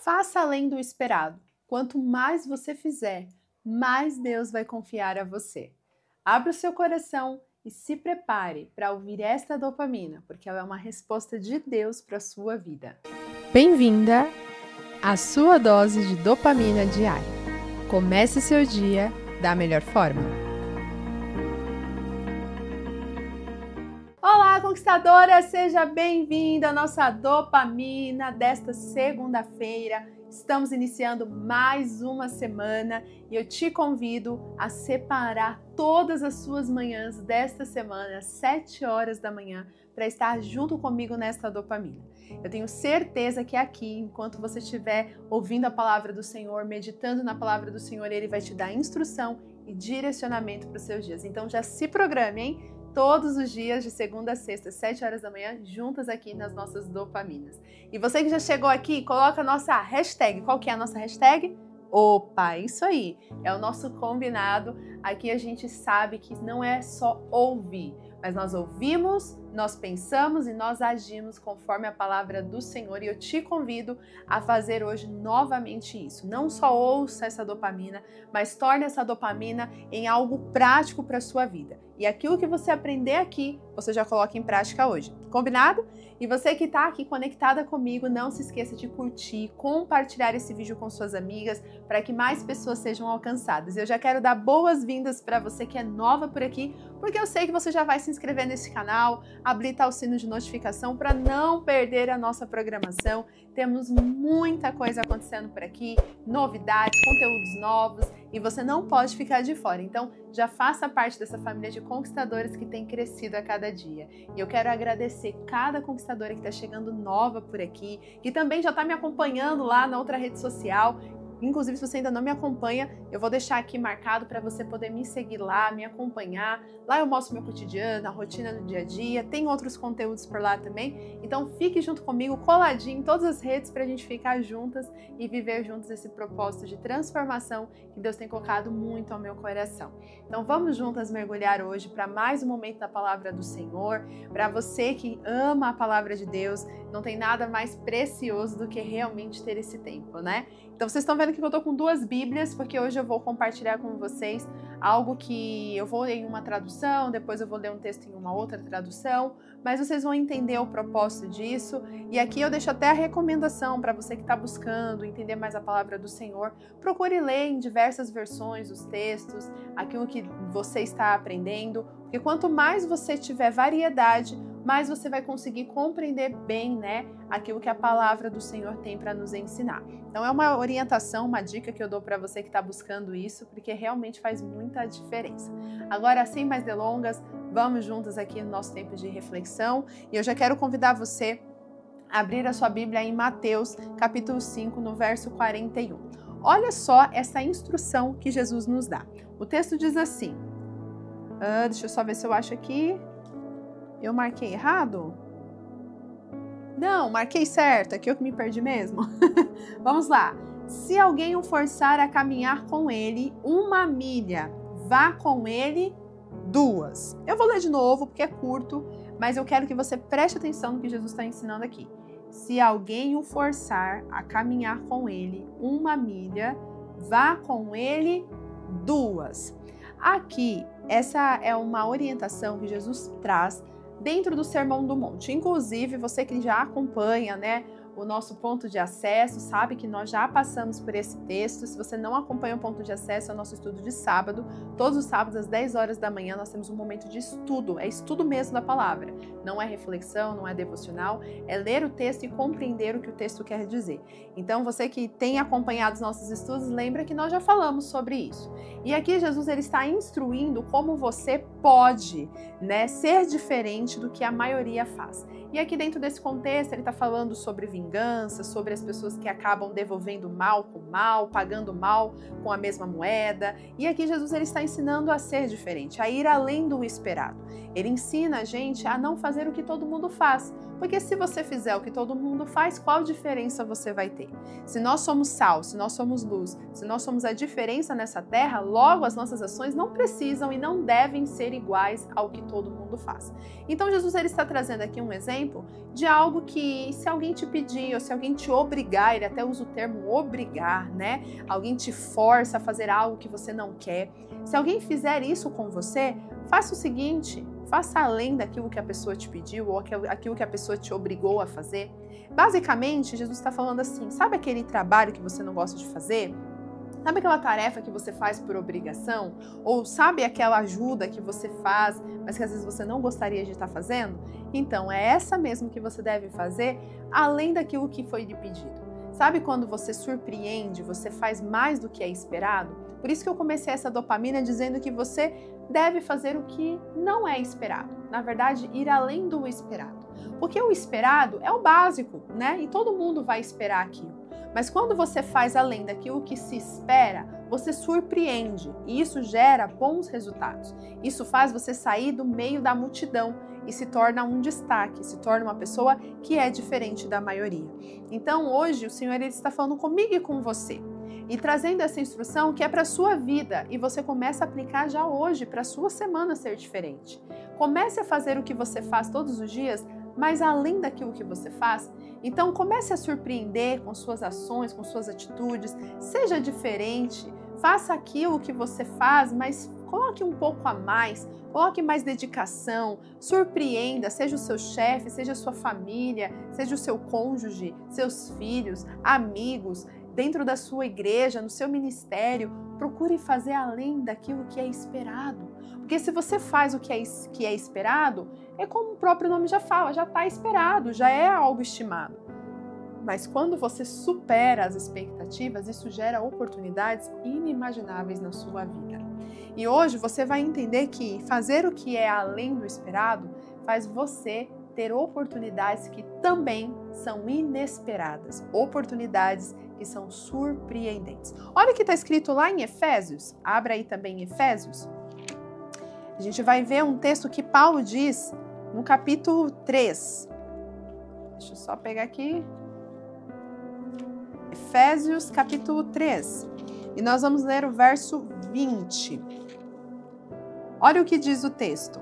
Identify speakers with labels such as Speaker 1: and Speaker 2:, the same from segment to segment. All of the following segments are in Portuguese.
Speaker 1: Faça além do esperado. Quanto mais você fizer, mais Deus vai confiar a você. Abra o seu coração e se prepare para ouvir esta dopamina, porque ela é uma resposta de Deus para a sua vida. Bem-vinda à sua dose de dopamina diária. Comece seu dia da melhor forma. Olá, conquistadora! Seja bem-vinda à nossa dopamina desta segunda-feira. Estamos iniciando mais uma semana e eu te convido a separar todas as suas manhãs desta semana, às 7 horas da manhã, para estar junto comigo nesta dopamina. Eu tenho certeza que aqui, enquanto você estiver ouvindo a palavra do Senhor, meditando na palavra do Senhor, Ele vai te dar instrução e direcionamento para os seus dias. Então já se programe, hein? Todos os dias, de segunda a sexta, 7 horas da manhã, juntas aqui nas nossas dopaminas. E você que já chegou aqui, coloca a nossa hashtag. Qual que é a nossa hashtag? Opa, isso aí, é o nosso combinado. Aqui a gente sabe que não é só ouvir, mas nós ouvimos, nós pensamos e nós agimos conforme a palavra do Senhor. E eu te convido a fazer hoje novamente isso. Não só ouça essa dopamina, mas torne essa dopamina em algo prático para a sua vida. E aquilo que você aprender aqui, você já coloca em prática hoje. Combinado? E você que está aqui conectada comigo, não se esqueça de curtir, compartilhar esse vídeo com suas amigas, para que mais pessoas sejam alcançadas. Eu já quero dar boas-vindas para você que é nova por aqui, porque eu sei que você já vai se inscrever nesse canal, habilitar o sino de notificação para não perder a nossa programação. Temos muita coisa acontecendo por aqui, novidades, conteúdos novos, e você não pode ficar de fora. Então, já faça parte dessa família de conquistadores que tem crescido a cada dia. E eu quero agradecer cada conquistadora que está chegando nova por aqui, que também já está me acompanhando lá na outra rede social. Inclusive, se você ainda não me acompanha, eu vou deixar aqui marcado para você poder me seguir lá, me acompanhar. Lá eu mostro meu cotidiano, a rotina do dia a dia, tem outros conteúdos por lá também. Então fique junto comigo, coladinho em todas as redes para a gente ficar juntas e viver juntos esse propósito de transformação que Deus tem colocado muito ao meu coração. Então vamos juntas mergulhar hoje para mais um momento da palavra do Senhor. Para você que ama a palavra de Deus, não tem nada mais precioso do que realmente ter esse tempo, né? Então vocês estão vendo que eu tô com duas Bíblias, porque hoje eu vou compartilhar com vocês algo que eu vou ler em uma tradução, depois eu vou ler um texto em uma outra tradução, mas vocês vão entender o propósito disso. E aqui eu deixo até a recomendação para você que está buscando entender mais a palavra do Senhor. Procure ler em diversas versões os textos, aquilo que você está aprendendo, porque quanto mais você tiver variedade, mais você vai conseguir compreender bem, né, aquilo que a palavra do Senhor tem para nos ensinar. Então é uma orientação, uma dica que eu dou para você que está buscando isso, porque realmente faz muita diferença. Agora, sem mais delongas, vamos juntas aqui no nosso tempo de reflexão. E eu já quero convidar você a abrir a sua Bíblia em Mateus, capítulo 5, no verso 41. Olha só essa instrução que Jesus nos dá. O texto diz assim, deixa eu só ver se eu acho aqui. Eu marquei errado? Não, marquei certo, aqui eu que me perdi mesmo. Vamos lá. Se alguém o forçar a caminhar com ele 1 milha, vá com ele 2. Eu vou ler de novo porque é curto, mas eu quero que você preste atenção no que Jesus está ensinando aqui. Se alguém o forçar a caminhar com ele 1 milha, vá com ele 2. Aqui, essa é uma orientação que Jesus traz dentro do Sermão do Monte. Inclusive, você que já acompanha, né, o nosso ponto de acesso, sabe que nós já passamos por esse texto. Se você não acompanha o ponto de acesso, é o nosso estudo de sábado. Todos os sábados, às 10 horas da manhã, nós temos um momento de estudo. É estudo mesmo da palavra. Não é reflexão, não é devocional. É ler o texto e compreender o que o texto quer dizer. Então, você que tem acompanhado os nossos estudos, lembra que nós já falamos sobre isso. E aqui, Jesus ele está instruindo como você pode, né, ser diferente do que a maioria faz. E aqui dentro desse contexto, ele está falando sobre vingança, sobre as pessoas que acabam devolvendo mal com mal, pagando mal com a mesma moeda. E aqui Jesus ele está ensinando a ser diferente, a ir além do esperado. Ele ensina a gente a não fazer o que todo mundo faz. Porque se você fizer o que todo mundo faz, qual diferença você vai ter? Se nós somos sal, se nós somos luz, se nós somos a diferença nessa terra, logo as nossas ações não precisam e não devem ser iguais ao que todo mundo faz. Então Jesus ele está trazendo aqui um exemplo exemplo, de algo que se alguém te pedir ou se alguém te obrigar, ele até usa o termo obrigar, né? Alguém te força a fazer algo que você não quer. Se alguém fizer isso com você, faça o seguinte, faça além daquilo que a pessoa te pediu ou aquilo que a pessoa te obrigou a fazer. Basicamente, Jesus está falando assim, sabe aquele trabalho que você não gosta de fazer? Sabe aquela tarefa que você faz por obrigação? Ou sabe aquela ajuda que você faz, mas que às vezes você não gostaria de estar fazendo? Então, é essa mesmo que você deve fazer, além daquilo que foi lhe pedido. Sabe quando você surpreende, você faz mais do que é esperado? Por isso que eu comecei essa dopamina dizendo que você deve fazer o que não é esperado. Na verdade, ir além do esperado. Porque o esperado é o básico, né? E todo mundo vai esperar aquilo. Mas quando você faz além daquilo que se espera, você surpreende e isso gera bons resultados. Isso faz você sair do meio da multidão e se torna um destaque, se torna uma pessoa que é diferente da maioria. Então hoje o Senhor ele está falando comigo e com você e trazendo essa instrução que é para a sua vida e você começa a aplicar já hoje para a sua semana ser diferente. Comece a fazer o que você faz todos os dias, mas além daquilo que você faz, então comece a surpreender com suas ações, com suas atitudes, seja diferente, faça aquilo que você faz, mas coloque um pouco a mais, coloque mais dedicação, surpreenda, seja o seu chefe, seja a sua família, seja o seu cônjuge, seus filhos, amigos, dentro da sua igreja, no seu ministério, procure fazer além daquilo que é esperado. Porque se você faz o que é esperado, é como o próprio nome já fala, já está esperado, já é algo estimado. Mas quando você supera as expectativas, isso gera oportunidades inimagináveis na sua vida. E hoje você vai entender que fazer o que é além do esperado faz você ter oportunidades que também são inesperadas, oportunidades que são surpreendentes. Olha o que está escrito lá em Efésios, abra aí também Efésios. A gente vai ver um texto que Paulo diz no capítulo 3. Deixa eu só pegar aqui. Efésios, capítulo 3. E nós vamos ler o verso 20. Olha o que diz o texto.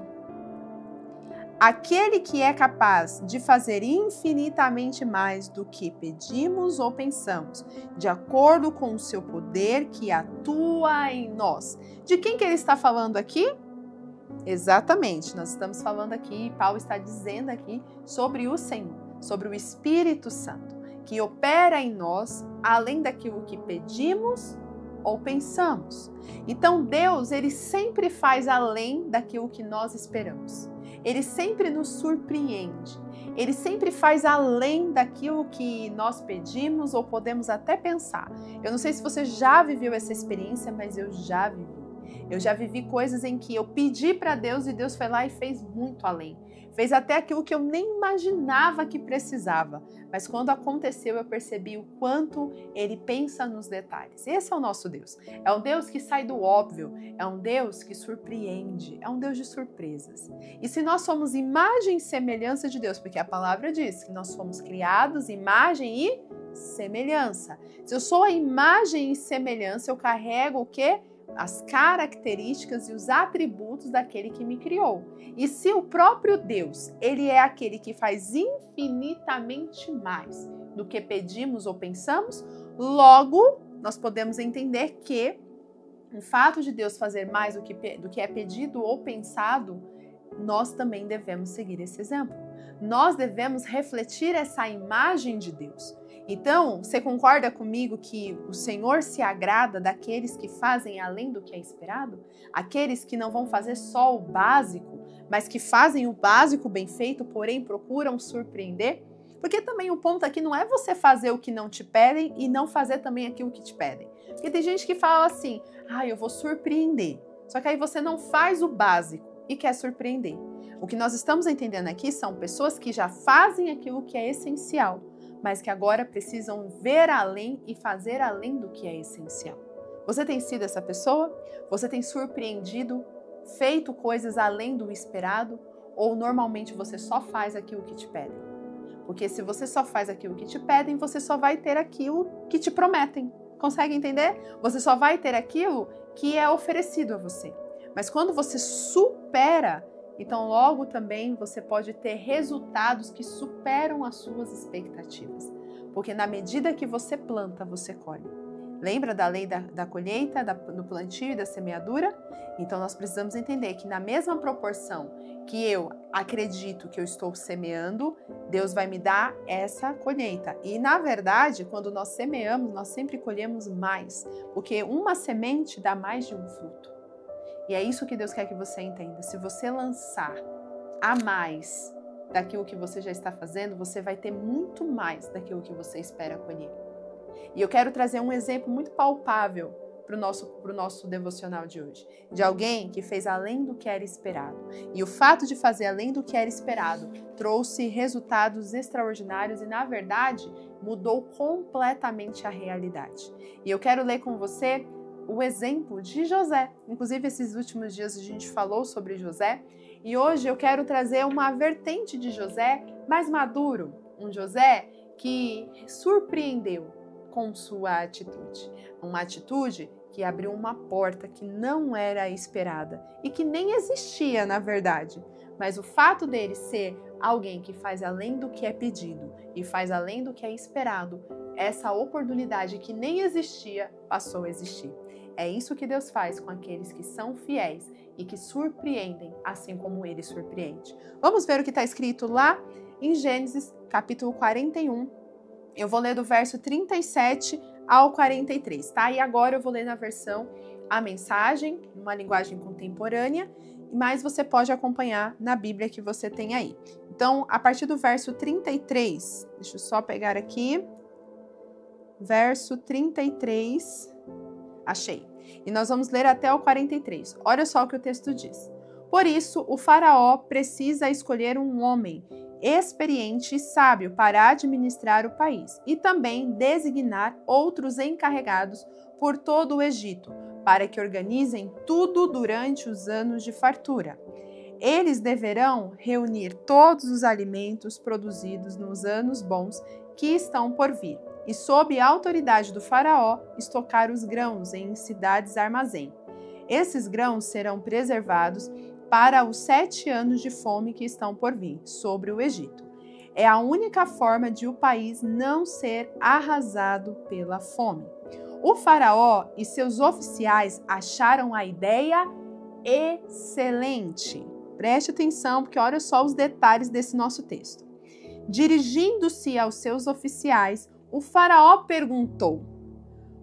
Speaker 1: Aquele que é capaz de fazer infinitamente mais do que pedimos ou pensamos, de acordo com o seu poder que atua em nós. De quem que ele está falando aqui? Exatamente, nós estamos falando aqui, Paulo está dizendo aqui sobre o Senhor, sobre o Espírito Santo, que opera em nós além daquilo que pedimos ou pensamos. Então Deus, ele sempre faz além daquilo que nós esperamos. Ele sempre nos surpreende. Ele sempre faz além daquilo que nós pedimos ou podemos até pensar. Eu não sei se você já viveu essa experiência, mas eu já vivi. Eu já vivi coisas em que eu pedi para Deus e Deus foi lá e fez muito além. Fez até aquilo que eu nem imaginava que precisava. Mas quando aconteceu, eu percebi o quanto Ele pensa nos detalhes. Esse é o nosso Deus. É um Deus que sai do óbvio. É um Deus que surpreende. É um Deus de surpresas. E se nós somos imagem e semelhança de Deus, porque a palavra diz que nós somos criados imagem e semelhança. Se eu sou a imagem e semelhança, eu carrego o quê? As características e os atributos daquele que me criou. E se o próprio Deus, ele é aquele que faz infinitamente mais do que pedimos ou pensamos, logo nós podemos entender que o fato de Deus fazer mais do que é pedido ou pensado, nós também devemos seguir esse exemplo. Nós devemos refletir essa imagem de Deus. Então, você concorda comigo que o Senhor se agrada daqueles que fazem além do que é esperado? Aqueles que não vão fazer só o básico, mas que fazem o básico bem feito, porém procuram surpreender? Porque também o ponto aqui não é você fazer o que não te pedem e não fazer também aquilo que te pedem. Porque tem gente que fala assim, eu vou surpreender. Só que aí você não faz o básico e quer surpreender. O que nós estamos entendendo aqui são pessoas que já fazem aquilo que é essencial, mas que agora precisam ver além e fazer além do que é essencial. Você tem sido essa pessoa? Você tem surpreendido, feito coisas além do esperado? Ou normalmente você só faz aquilo que te pedem? Porque se você só faz aquilo que te pedem, você só vai ter aquilo que te prometem. Consegue entender? Você só vai ter aquilo que é oferecido a você. Mas quando você supera então logo também você pode ter resultados que superam as suas expectativas. Porque na medida que você planta, você colhe. Lembra da lei da colheita, do plantio e da semeadura? Então nós precisamos entender que na mesma proporção que eu acredito que eu estou semeando, Deus vai me dar essa colheita. E na verdade, quando nós semeamos, nós sempre colhemos mais, porque uma semente dá mais de um fruto. E é isso que Deus quer que você entenda. Se você lançar a mais daquilo que você já está fazendo, você vai ter muito mais daquilo que você espera colher. E eu quero trazer um exemplo muito palpável para o nosso devocional de hoje, de alguém que fez além do que era esperado. E o fato de fazer além do que era esperado trouxe resultados extraordinários e, na verdade, mudou completamente a realidade. E eu quero ler com você o exemplo de José. Inclusive, esses últimos dias a gente falou sobre José, e hoje eu quero trazer uma vertente de José mais maduro, um José que surpreendeu com sua atitude. Uma atitude que abriu uma porta que não era esperada e que nem existia, na verdade. Mas o fato dele ser alguém que faz além do que é pedido e faz além do que é esperado, essa oportunidade que nem existia passou a existir. É isso que Deus faz com aqueles que são fiéis e que surpreendem, assim como Ele surpreende. Vamos ver o que está escrito lá em Gênesis, capítulo 41. Eu vou ler do verso 37 ao 43, tá? E agora eu vou ler na versão A Mensagem, uma linguagem contemporânea, mas você pode acompanhar na Bíblia que você tem aí. Então, a partir do verso 33, deixa eu só pegar aqui, verso 33, achei. E nós vamos ler até o 43. Olha só o que o texto diz. Por isso, o faraó precisa escolher um homem experiente e sábio para administrar o país e também designar outros encarregados por todo o Egito, para que organizem tudo durante os anos de fartura. Eles deverão reunir todos os alimentos produzidos nos anos bons que estão por vir e, sob a autoridade do faraó, estocar os grãos em cidades armazém. Esses grãos serão preservados para os 7 anos de fome que estão por vir sobre o Egito. É a única forma de o país não ser arrasado pela fome. O faraó e seus oficiais acharam a ideia excelente. Preste atenção, porque olha só os detalhes desse nosso texto. Dirigindo-se aos seus oficiais, o faraó perguntou: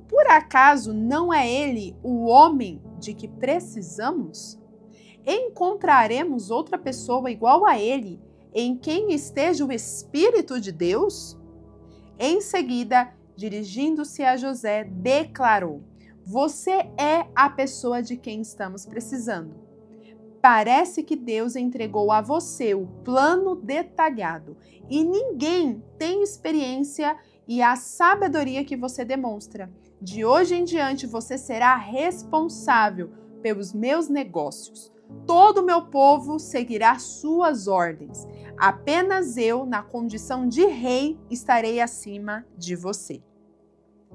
Speaker 1: por acaso não é ele o homem de que precisamos? Encontraremos outra pessoa igual a ele, em quem esteja o Espírito de Deus? Em seguida, dirigindo-se a José, declarou: você é a pessoa de quem estamos precisando. Parece que Deus entregou a você o plano detalhado e ninguém tem experiência e a sabedoria que você demonstra. De hoje em diante, você será responsável pelos meus negócios. Todo o meu povo seguirá suas ordens. Apenas eu, na condição de rei, estarei acima de você.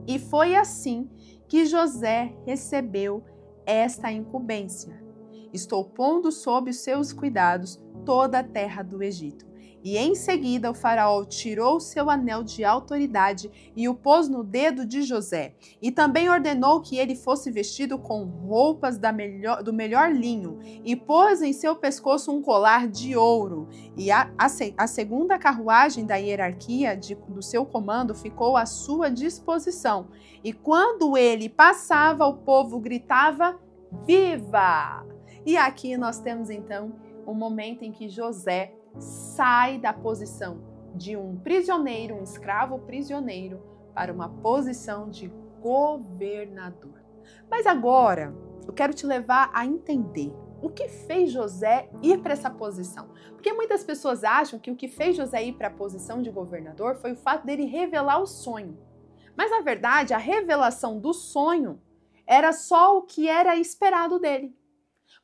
Speaker 1: E foi assim que José recebeu esta incumbência. Estou pondo sob os seus cuidados toda a terra do Egito. E em seguida o faraó tirou seu anel de autoridade e o pôs no dedo de José. E também ordenou que ele fosse vestido com roupas do melhor linho e pôs em seu pescoço um colar de ouro. E a segunda carruagem da hierarquia do seu comando ficou à sua disposição. E quando ele passava, o povo gritava: viva! E aqui nós temos então um momento em que José sai da posição de um prisioneiro, um escravo prisioneiro, para uma posição de governador. Mas agora eu quero te levar a entender o que fez José ir para essa posição. Porque muitas pessoas acham que o que fez José ir para a posição de governador foi o fato dele revelar o sonho. Mas na verdade a revelação do sonho era só o que era esperado dele.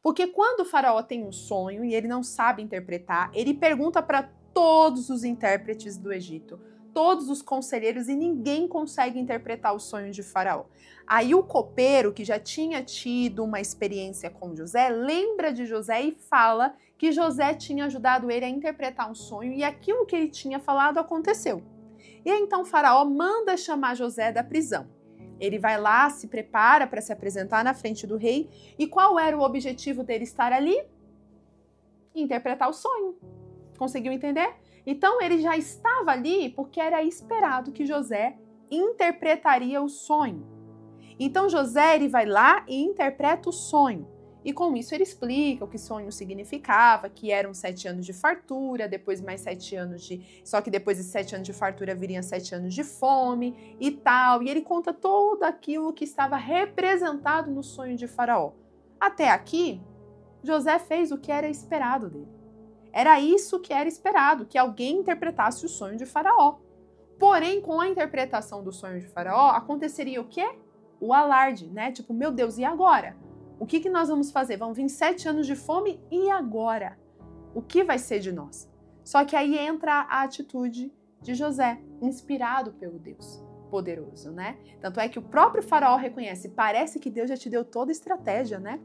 Speaker 1: Porque quando o faraó tem um sonho e ele não sabe interpretar, ele pergunta para todos os intérpretes do Egito. todos os conselheiros e ninguém consegue interpretar o sonho de Faraó. Aí o copeiro, que já tinha tido uma experiência com José, lembra de José e fala que José tinha ajudado ele a interpretar um sonho e aquilo que ele tinha falado aconteceu. E aí, então Faraó manda chamar José da prisão. Ele vai lá, se prepara para se apresentar na frente do rei. E qual era o objetivo dele estar ali? Interpretar o sonho. Conseguiu entender? Então ele já estava ali porque era esperado que José interpretaria o sonho. Então José ele vai lá e interpreta o sonho. E com isso ele explica o que sonho significava, que eram 7 anos de fartura, depois mais 7 anos de... Só que depois de 7 anos de fartura viriam 7 anos de fome e tal. E ele conta tudo aquilo que estava representado no sonho de Faraó. Até aqui, José fez o que era esperado dele. Era isso que era esperado, que alguém interpretasse o sonho de Faraó. Porém, com a interpretação do sonho de Faraó, aconteceria o quê? O alarde, né? Tipo, meu Deus, e agora? O que nós vamos fazer? Vão vir 7 anos de fome e agora? O que vai ser de nós? Só que aí entra a atitude de José, inspirado pelo Deus poderoso, né? Tanto é que o próprio Faraó reconhece, parece que Deus já te deu toda a estratégia, né?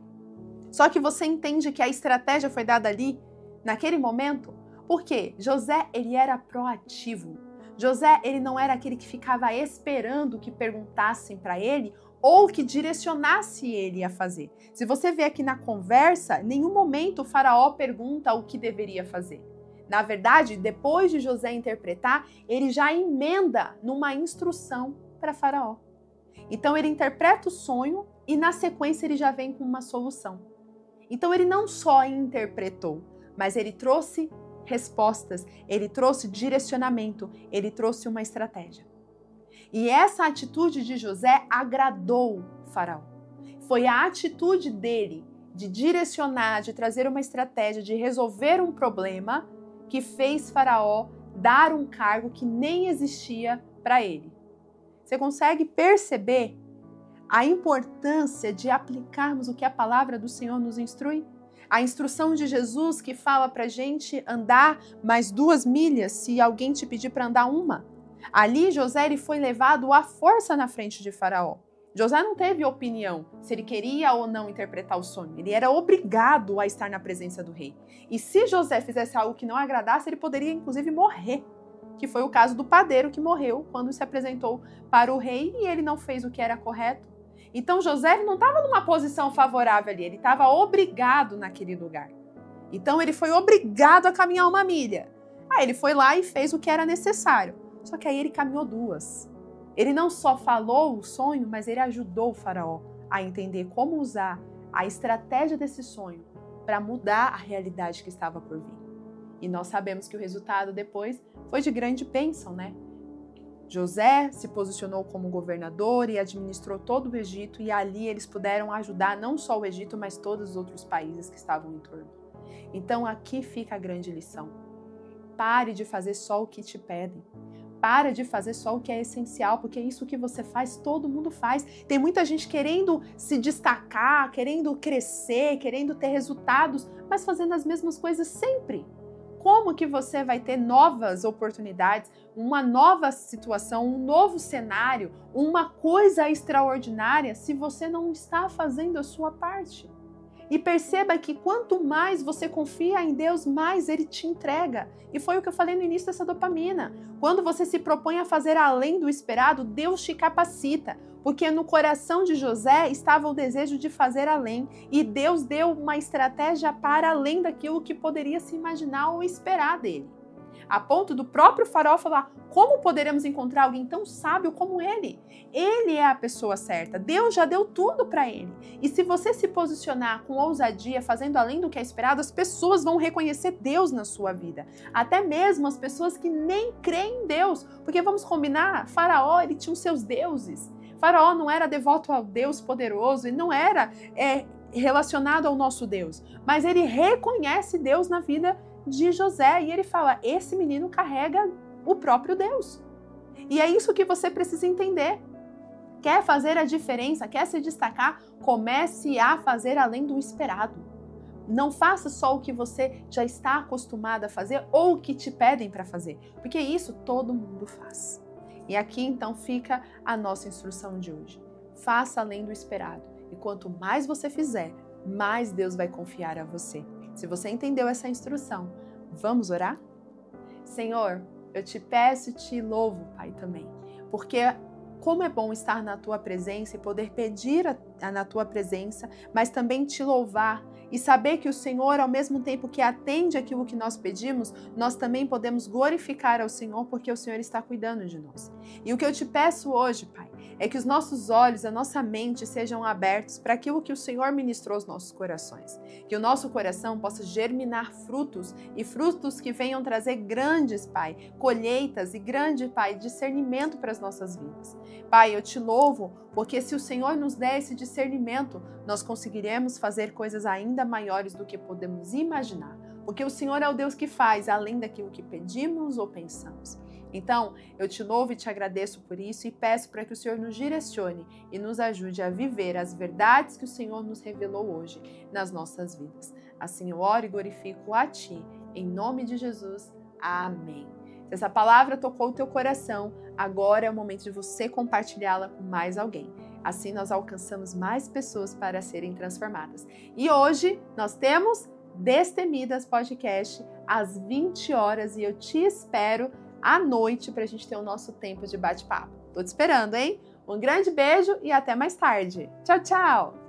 Speaker 1: Só que você entende que a estratégia foi dada ali, naquele momento, porque José, ele era proativo. José, ele não era aquele que ficava esperando que perguntassem para ele ou que direcionasse ele a fazer. Se você vê aqui na conversa, em nenhum momento o Faraó pergunta o que deveria fazer. Na verdade, depois de José interpretar, ele já emenda numa instrução para Faraó. Então ele interpreta o sonho e na sequência ele já vem com uma solução. Então ele não só interpretou, mas ele trouxe respostas, ele trouxe direcionamento, ele trouxe uma estratégia. E essa atitude de José agradou Faraó. Foi a atitude dele de direcionar, de trazer uma estratégia, de resolver um problema que fez Faraó dar um cargo que nem existia para ele. Você consegue perceber a importância de aplicarmos o que a palavra do Senhor nos instrui? A instrução de Jesus que fala para a gente andar mais 2 milhas se alguém te pedir para andar 1. Ali José ele foi levado à força na frente de Faraó. José não teve opinião se ele queria ou não interpretar o sonho. Ele era obrigado a estar na presença do rei. E se José fizesse algo que não agradasse, ele poderia inclusive morrer. Que foi o caso do padeiro que morreu quando se apresentou para o rei e ele não fez o que era correto. Então José não estava numa posição favorável ali, ele estava obrigado naquele lugar. Então ele foi obrigado a caminhar 1 milha. Aí ele foi lá e fez o que era necessário. Só que aí ele caminhou 2. Ele não só falou o sonho, mas ele ajudou o Faraó a entender como usar a estratégia desse sonho para mudar a realidade que estava por vir. E nós sabemos que o resultado depois foi de grande bênção, né? José se posicionou como governador e administrou todo o Egito e ali eles puderam ajudar não só o Egito, mas todos os outros países que estavam em torno. Então aqui fica a grande lição. Pare de fazer só o que te pedem. Para de fazer só o que é essencial, porque isso que você faz, todo mundo faz. Tem muita gente querendo se destacar, querendo crescer, querendo ter resultados, mas fazendo as mesmas coisas sempre. Como que você vai ter novas oportunidades, uma nova situação, um novo cenário, uma coisa extraordinária se você não está fazendo a sua parte? E perceba que quanto mais você confia em Deus, mais Ele te entrega. E foi o que eu falei no início dessa dopamina. Quando você se propõe a fazer além do esperado, Deus te capacita. Porque no coração de José estava o desejo de fazer além. E Deus deu uma estratégia para além daquilo que poderia se imaginar ou esperar dele. A ponto do próprio Faraó falar, como poderemos encontrar alguém tão sábio como ele? Ele é a pessoa certa, Deus já deu tudo para ele. E se você se posicionar com ousadia, fazendo além do que é esperado, as pessoas vão reconhecer Deus na sua vida. Até mesmo as pessoas que nem creem em Deus. Porque vamos combinar, Faraó ele tinha os seus deuses. Faraó não era devoto ao Deus poderoso, ele não era relacionado ao nosso Deus. Mas ele reconhece Deus na vida de José e ele fala, esse menino carrega o próprio Deus. E é isso que você precisa entender. Quer fazer a diferença, quer se destacar, comece a fazer além do esperado. Não faça só o que você já está acostumado a fazer ou o que te pedem para fazer, porque isso todo mundo faz. E aqui então fica a nossa instrução de hoje. Faça além do esperado. E quanto mais você fizer, mais Deus vai confiar a você. Se você entendeu essa instrução, vamos orar? Senhor, eu te peço e te louvo, Pai, também, porque como é bom estar na Tua presença e poder pedir na Tua presença, mas também te louvar e saber que o Senhor, ao mesmo tempo que atende aquilo que nós pedimos, nós também podemos glorificar ao Senhor porque o Senhor está cuidando de nós. E o que eu te peço hoje, Pai, é que os nossos olhos, a nossa mente sejam abertos para aquilo que o Senhor ministrou aos nossos corações. Que o nosso coração possa germinar frutos e frutos que venham trazer grandes, Pai, colheitas e grande, Pai, discernimento para as nossas vidas. Pai, eu te louvo porque se o Senhor nos der esse discernimento, nós conseguiremos fazer coisas ainda maiores do que podemos imaginar. Porque o Senhor é o Deus que faz além daquilo que pedimos ou pensamos. Então, eu te louvo e te agradeço por isso e peço para que o Senhor nos direcione e nos ajude a viver as verdades que o Senhor nos revelou hoje nas nossas vidas. Assim eu oro e glorifico a Ti, em nome de Jesus. Amém. Se essa palavra tocou o teu coração, agora é o momento de você compartilhá-la com mais alguém. Assim nós alcançamos mais pessoas para serem transformadas. E hoje nós temos Destemidas Podcast às 20 horas e eu te espero à noite para a gente ter o nosso tempo de bate-papo. Tô te esperando, hein? Um grande beijo e até mais tarde. Tchau, tchau!